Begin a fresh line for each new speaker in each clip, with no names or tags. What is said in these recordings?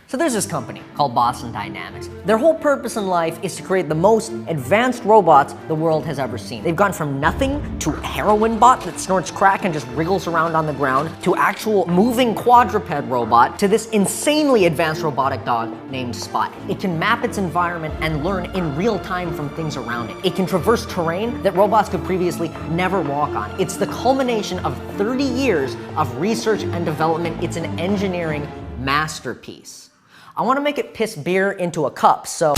So there's this company called Boston Dynamics. Their whole purpose in life is to create the most advanced robots the world has ever seen. They've gone from nothing to a heroin bot that snorts crack and just wriggles around on the ground, to actual moving quadruped robot, to this insanely advanced robotic dog named Spot. It can map its environment and learn in real time from things around it. It can traverse terrain that robots could previously never walk on. It's the culmination of 30 years of research and development. It's an engineering masterpiece. I want to make it piss beer into a cup, so...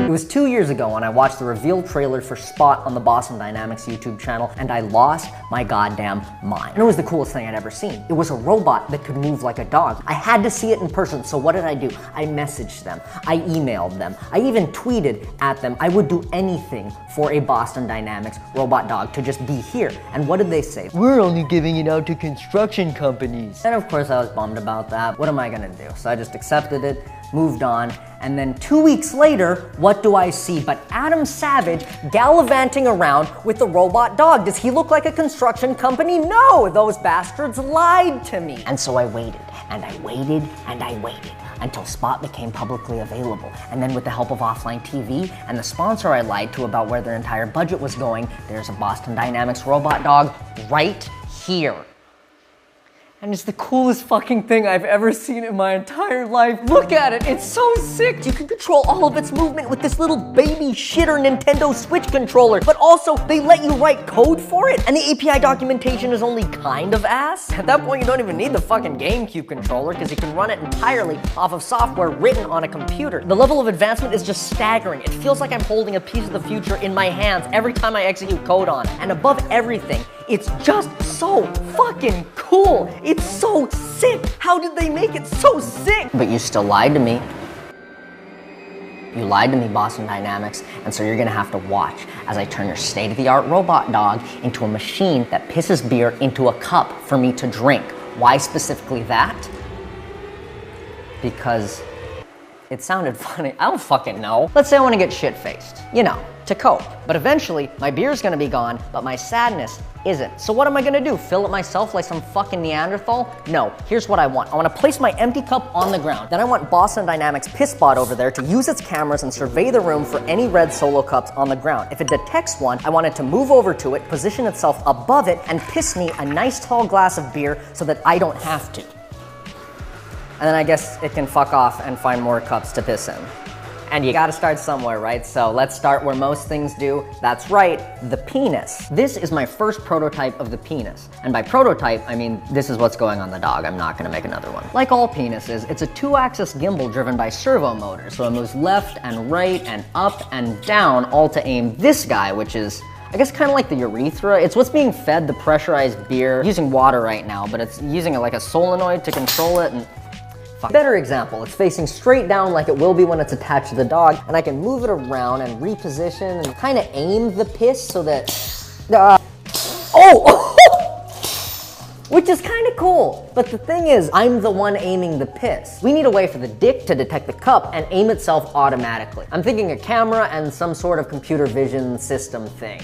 It was 2 years ago when I watched the reveal trailer for Spot on the Boston Dynamics YouTube channel, and I lost my goddamn mind. And it was the coolest thing I'd ever seen. It was a robot that could move like a dog. I had to see it in person, so what did I do? I messaged them, I emailed them, I even tweeted at them. I would do anything for a Boston Dynamics robot dog to just be here. And what did they say? We're only giving it out to construction companies. And of course I was bummed about that. What am I gonna do? So I just accepted it, moved on, and then 2 weeks later, what do I see but Adam Savage gallivanting around with the robot dog? Does he look like a construction company? No, those bastards lied to me. And so I waited, and I waited, and I waited until Spot became publicly available. And then with the help of offline TV and the sponsor I lied to about where their entire budget was going, there's a Boston Dynamics robot dog right here. And it's the coolest fucking thing I've ever seen in my entire life. Look at it, it's so sick. You can control all of its movement with this little baby shitter Nintendo Switch controller, but also they let you write code for it, and the API documentation is only kind of ass. At that point, you don't even need the fucking GameCube controller because you can run it entirely off of software written on a computer. The level of advancement is just staggering. It feels like I'm holding a piece of the future in my hands every time I execute code on it. And above everything, it's just so fucking cool. It's so sick. How did they make it so sick? But you still lied to me. You lied to me, Boston Dynamics, and so you're gonna have to watch as I turn your state-of-the-art robot dog into a machine that pisses beer into a cup for me to drink. Why specifically that? Because it sounded funny. I don't fucking know. Let's say I want to get shit-faced. You know, to cope. But eventually, my beer's gonna be gone, but my sadness isn't. So what am I gonna do? Fill it myself like some fucking Neanderthal? No, here's what I want. I wanna place my empty cup on the ground. Then I want Boston Dynamics Pissbot over there to use its cameras and survey the room for any red solo cups on the ground. If it detects one, I want it to move over to it, position itself above it, and piss me a nice tall glass of beer so that I don't have to. And then I guess it can fuck off and find more cups to piss in. And you gotta start somewhere, right? So let's start where most things do. That's right, the penis. This is my first prototype of the penis. And by prototype, I mean this is what's going on the dog. I'm not gonna make another one. Like all penises, it's a 2-axis gimbal driven by servo motors. So it moves left and right and up and down, all to aim this guy, which is, I guess, kind of like the urethra. It's what's being fed the pressurized beer. I'm using water right now, but it's using it like a solenoid to control it. And better example, it's facing straight down like it will be when it's attached to the dog, and I can move it around and reposition and kind of aim the piss so that, which is kind of cool. But the thing is, I'm the one aiming the piss. We need a way for the dick to detect the cup and aim itself automatically. I'm thinking a camera and some sort of computer vision system thing.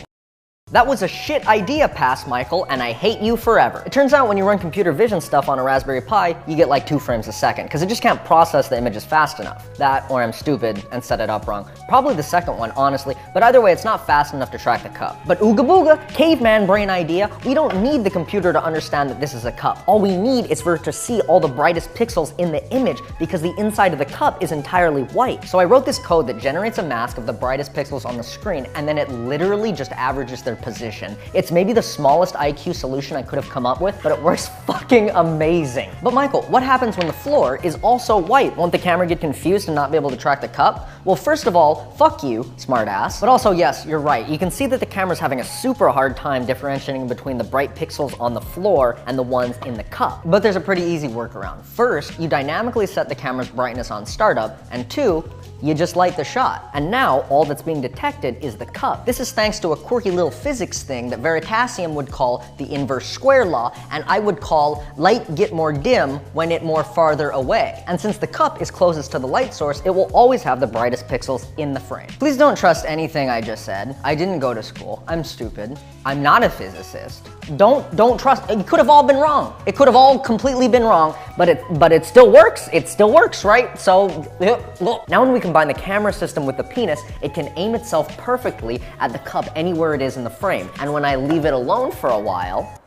That was a shit idea, Pass Michael, and I hate you forever. It turns out when you run computer vision stuff on a Raspberry Pi, you get like 2 frames a second, because it just can't process the images fast enough. That, or I'm stupid and set it up wrong. Probably the second one, honestly, but either way, it's not fast enough to track the cup. But ooga booga, caveman brain idea, we don't need the computer to understand that this is a cup. All we need is for it to see all the brightest pixels in the image, because the inside of the cup is entirely white. So I wrote this code that generates a mask of the brightest pixels on the screen, and then it literally just averages their position. It's maybe the smallest IQ solution I could have come up with, but it works fucking amazing. But Michael, what happens when the floor is also white? Won't the camera get confused and not be able to track the cup? Well, first of all, fuck you, smartass. But also, yes, you're right. You can see that the camera's having a super hard time differentiating between the bright pixels on the floor and the ones in the cup. But there's a pretty easy workaround. First, you dynamically set the camera's brightness on startup, and 2, you just light the shot. And now all that's being detected is the cup. This is thanks to a quirky little physics thing that Veritasium would call the inverse square law, and I would call light get more dim when it more farther away. And since the cup is closest to the light source, it will always have the brightest pixels in the frame. Please don't trust anything I just said. I didn't go to school. I'm stupid. I'm not a physicist. Don't trust. It could have all been wrong. It could have all completely been wrong, but it still works. It still works, right? So look. Now when we combine the camera system with the penis, it can aim itself perfectly at the cup anywhere it is in the frame. And when I leave it alone for a while,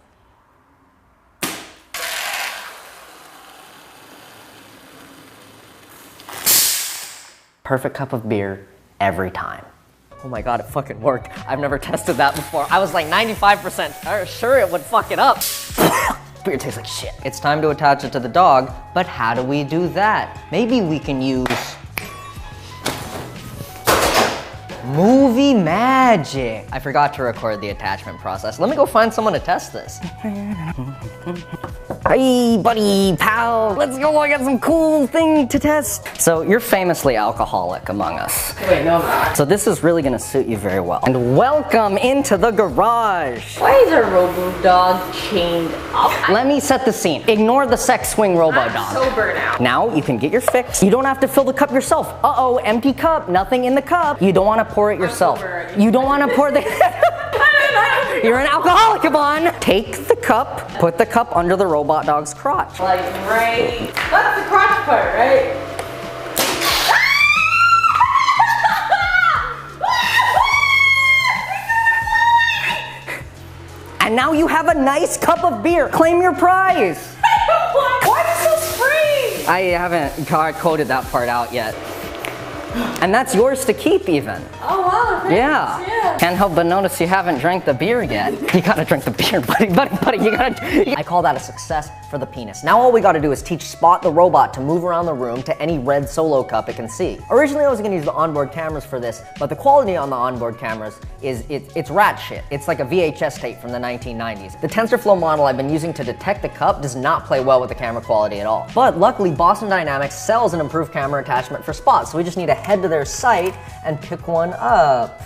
perfect cup of beer every time. Oh my god, it fucking worked. I've never tested that before. I was like 95% sure it would fuck it up. Beer tastes like shit. It's time to attach it to the dog, but how do we do that? Maybe we can use movie magic. I forgot to record the attachment process. Let me go find someone to test this. Hey, buddy, pal, let's go. I got some cool thing to test. So you're famously alcoholic among us.
Wait, no, I'm not.
So this is really gonna suit you very well. And welcome into the garage.
Why is a robo dog chained up?
Let me set the scene. Ignore the sex swing robo dog.
I'm sober now.
Now you can get your fix. You don't have to fill the cup yourself. Uh-oh, empty cup, nothing in the cup. You don't wanna pour it yourself. You don't wanna pour the... You're an alcoholic, Yvonne. Take the cup, put the cup under the robot dog's crotch.
Like right, that's the crotch part, right?
And now you have a nice cup of beer. Claim your prize.
Why is this free?
I haven't coded that part out yet. And that's yours to keep even.
Oh wow, thanks.
Yeah. Can't help but notice you haven't drank the beer yet. You gotta drink the beer, buddy, you gotta... I call that a success for the penis. Now all we gotta do is teach Spot the robot to move around the room to any red solo cup it can see. Originally I was gonna use the onboard cameras for this, but the quality on the onboard cameras is, it's rat shit. It's like a VHS tape from the 1990s. The TensorFlow model I've been using to detect the cup does not play well with the camera quality at all. But luckily Boston Dynamics sells an improved camera attachment for Spot, so we just need to head to their site and pick one up.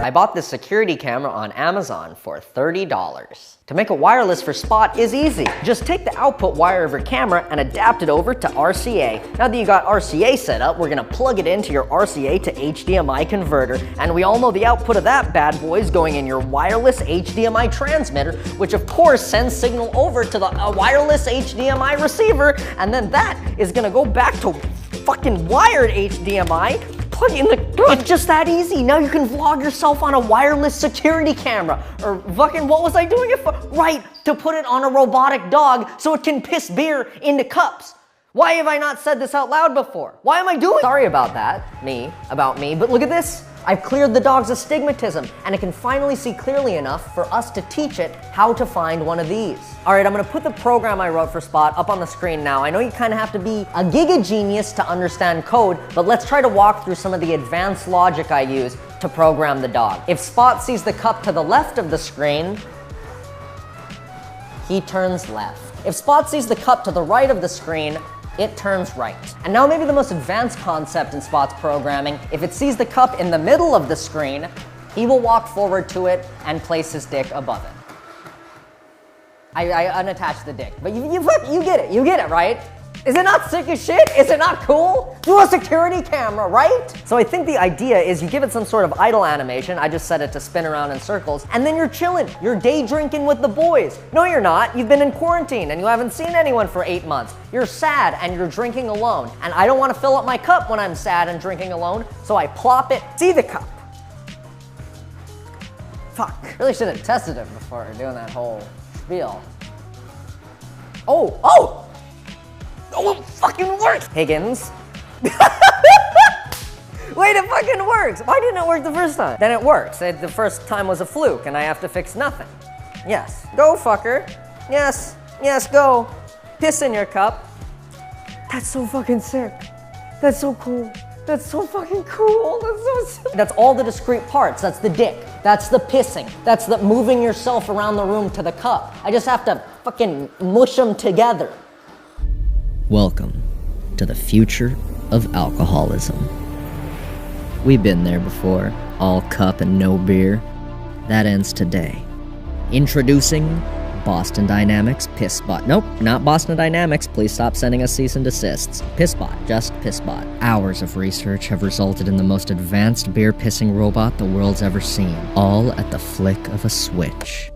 I bought this security camera on Amazon for $30. To make it wireless for Spot is easy. Just take the output wire of your camera and adapt it over to RCA. Now that you got RCA set up, we're gonna plug it into your RCA to HDMI converter. And we all know the output of that bad boy is going in your wireless HDMI transmitter, which of course sends signal over to the wireless HDMI receiver. And then that is gonna go back to fucking wired HDMI. Plug in the, it's just that easy. Now you can vlog yourself on a wireless security camera. Or fucking, what was I doing it for? Right, to put it on a robotic dog so it can piss beer into cups. Why have I not said this out loud before? Why am I doing? Sorry about that, about me, but look at this. I've cleared the dog's astigmatism, and it can finally see clearly enough for us to teach it how to find one of these. All right, I'm gonna put the program I wrote for Spot up on the screen now. I know you kind of have to be a giga genius to understand code, but let's try to walk through some of the advanced logic I use to program the dog. If Spot sees the cup to the left of the screen, he turns left. If Spot sees the cup to the right of the screen, it turns right. And now maybe the most advanced concept in Spot's programming, if it sees the cup in the middle of the screen, he will walk forward to it and place his dick above it. I unattached the dick, but you get it, right? Is it not sick as shit? Is it not cool? Through a security camera, right? So I think the idea is you give it some sort of idle animation. I just set it to spin around in circles, and then you're chilling. You're day drinking with the boys. No, you're not. You've been in quarantine and you haven't seen anyone for 8 months. You're sad and you're drinking alone. And I don't want to fill up my cup when I'm sad and drinking alone, so I plop it. See the cup. Fuck. Really should have tested it before doing that whole spiel. Oh! Oh, it fucking works! Higgins. Wait, it fucking works! Why didn't it work the first time? Then it works. The first time was a fluke and I have to fix nothing. Yes. Go, fucker. Yes. Yes, go. Piss in your cup. That's so fucking sick. That's so cool. That's so fucking cool. That's so sick. That's all the discrete parts. That's the dick. That's the pissing. That's the moving yourself around the room to the cup. I just have to fucking mush them together. Welcome to the future of alcoholism. We've been there before, all cup and no beer. That ends today. Introducing Boston Dynamics PissBot. Nope, not Boston Dynamics. Please stop sending us cease and desists. PissBot, just PissBot. Hours of research have resulted in the most advanced beer pissing robot the world's ever seen, all at the flick of a switch.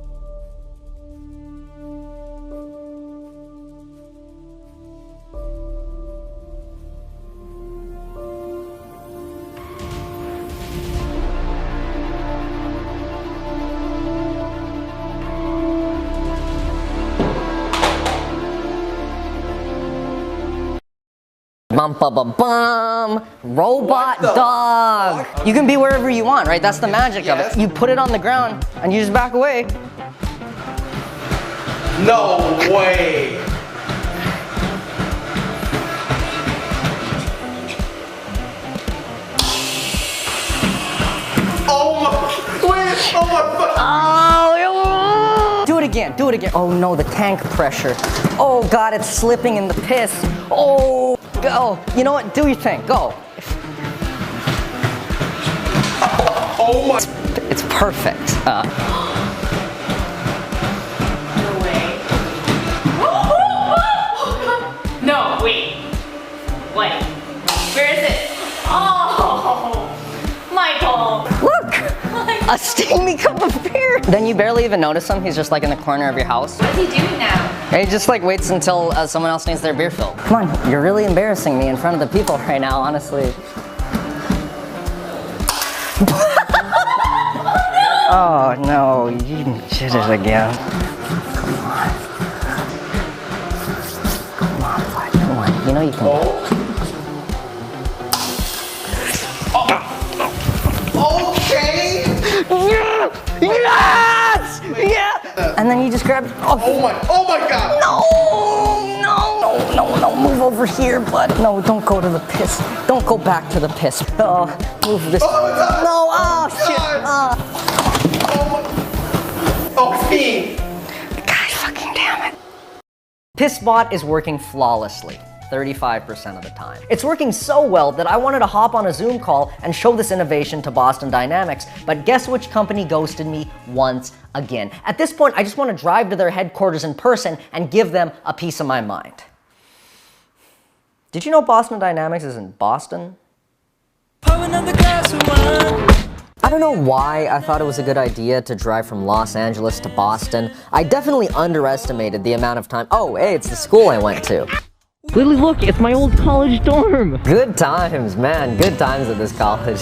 Bum bum bum bum! Robot dog!
fuck?
You can be wherever you want, right? That's the magic
Yes.
of it. You put it on the ground and you just back away.
No way! Oh my! Wait! Oh my fuck!
Oh, do it again, do it again. Oh no, the tank pressure. Oh god, it's slipping in the piss. Oh, go. You know what? Do your thing. Go.
Oh my!
It's perfect.
No way. No, wait. Wait. Where is it? Oh, Michael.
Look! A steamy cup of beer! Then you barely even notice him. He's just like in the corner of your house.
What's he doing now?
And he just like waits until someone else needs their beer filled. Come on, you're really embarrassing me in front of the people right now, honestly. Oh no, you did it again. Come on, Vlad, come on. You know you can.
Okay!
Yes! Yeah! And then you just grab.
Oh my god!
No, move over here, bud. No, don't go to the piss. Don't go back to the piss. Oh, move this.
Oh my god!
No, oh, shit.
God. Oh, pee!
God fucking damn it. PissBot is working flawlessly. 35% of the time. It's working so well that I wanted to hop on a Zoom call and show this innovation to Boston Dynamics, but guess which company ghosted me once again? At this point, I just want to drive to their headquarters in person and give them a piece of my mind. Did you know Boston Dynamics is in Boston? I don't know why I thought it was a good idea to drive from Los Angeles to Boston. I definitely underestimated the amount of time. Oh, hey, it's the school I went to. Lily, look, it's my old college dorm. Good times, man. Good times at this college.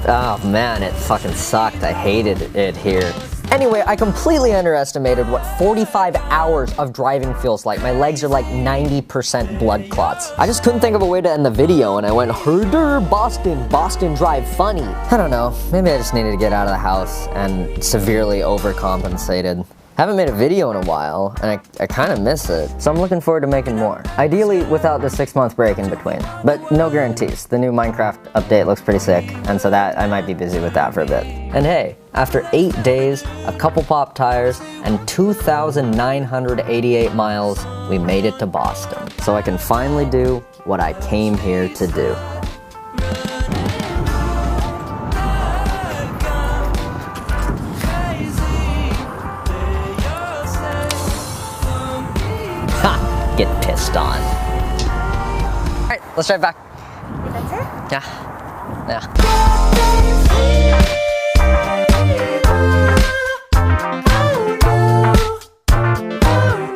Oh man, it fucking sucked. I hated it here. Anyway, I completely underestimated what 45 hours of driving feels like. My legs are like 90% blood clots. I just couldn't think of a way to end the video and I went, herder, Boston drive funny. I don't know, maybe I just needed to get out of the house and severely overcompensated. Haven't made a video in a while, and I kind of miss it, so I'm looking forward to making more. Ideally, without the 6-month break in between, but no guarantees. The new Minecraft update looks pretty sick, and so that I might be busy with that for a bit. And hey, after 8 days, a couple pop tires, and 2,988 miles, we made it to Boston. So I can finally do what I came here to do. Get pissed on. All right, let's drive back.
That's it?
Yeah.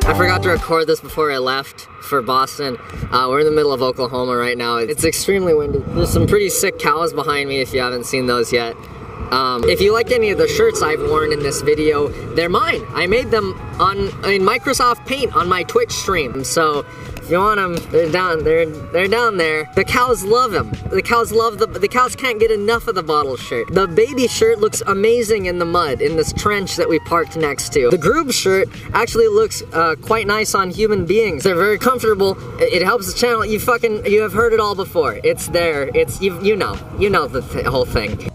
I forgot to record this before I left for Boston. We're in the middle of Oklahoma right now. It's extremely windy. There's some pretty sick cows behind me if you haven't seen those yet. If you like any of the shirts I've worn in this video, they're mine. I made them in Microsoft Paint on my Twitch stream. So if you want them, they're down there. The cows love them. The cows can't get enough of the bottle shirt. The baby shirt looks amazing in the mud in this trench that we parked next to. The Groob shirt actually looks quite nice on human beings. They're very comfortable. It helps the channel. You have heard it all before. It's there. You know the whole thing.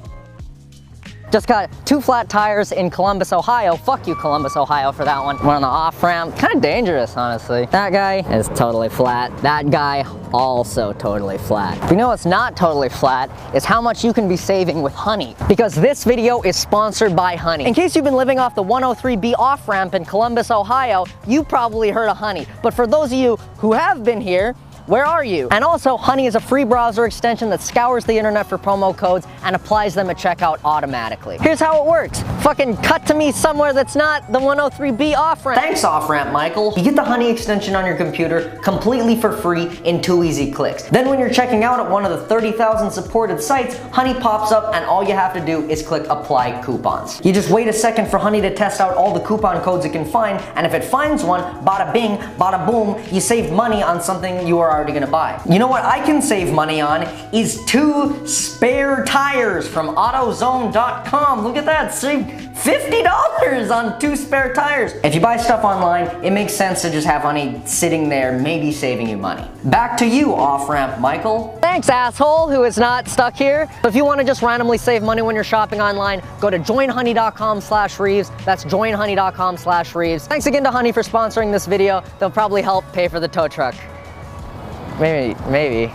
Just got 2 flat tires in Columbus, Ohio. Fuck you, Columbus, Ohio, for that one. We're on the off-ramp. Kind of dangerous, honestly. That guy is totally flat. That guy also totally flat. But you know what's not totally flat is how much you can be saving with Honey. Because this video is sponsored by Honey. In case you've been living off the 103B off-ramp in Columbus, Ohio, you probably heard of Honey. But for those of you who have been here, where are you? And also, Honey is a free browser extension that scours the internet for promo codes and applies them at checkout automatically. Here's how it works. Fucking cut to me somewhere that's not the 103B off-ramp. Thanks, off-ramp Michael. You get the Honey extension on your computer completely for free in 2 easy clicks. Then when you're checking out at one of the 30,000 supported sites, Honey pops up and all you have to do is click apply coupons. You just wait a second for Honey to test out all the coupon codes it can find, and if it finds one, bada bing, bada boom, you saved money on something you are already gonna buy. You know what I can save money on is 2 spare tires from AutoZone.com. Look at that, save $50 on 2 spare tires. If you buy stuff online, it makes sense to just have Honey sitting there, maybe saving you money. Back to you, off-ramp Michael. Thanks, asshole, who is not stuck here. But if you want to just randomly save money when you're shopping online, go to joinhoney.com/Reeves. That's joinhoney.com/Reeves. Thanks again to Honey for sponsoring this video. They'll probably help pay for the tow truck. Maybe.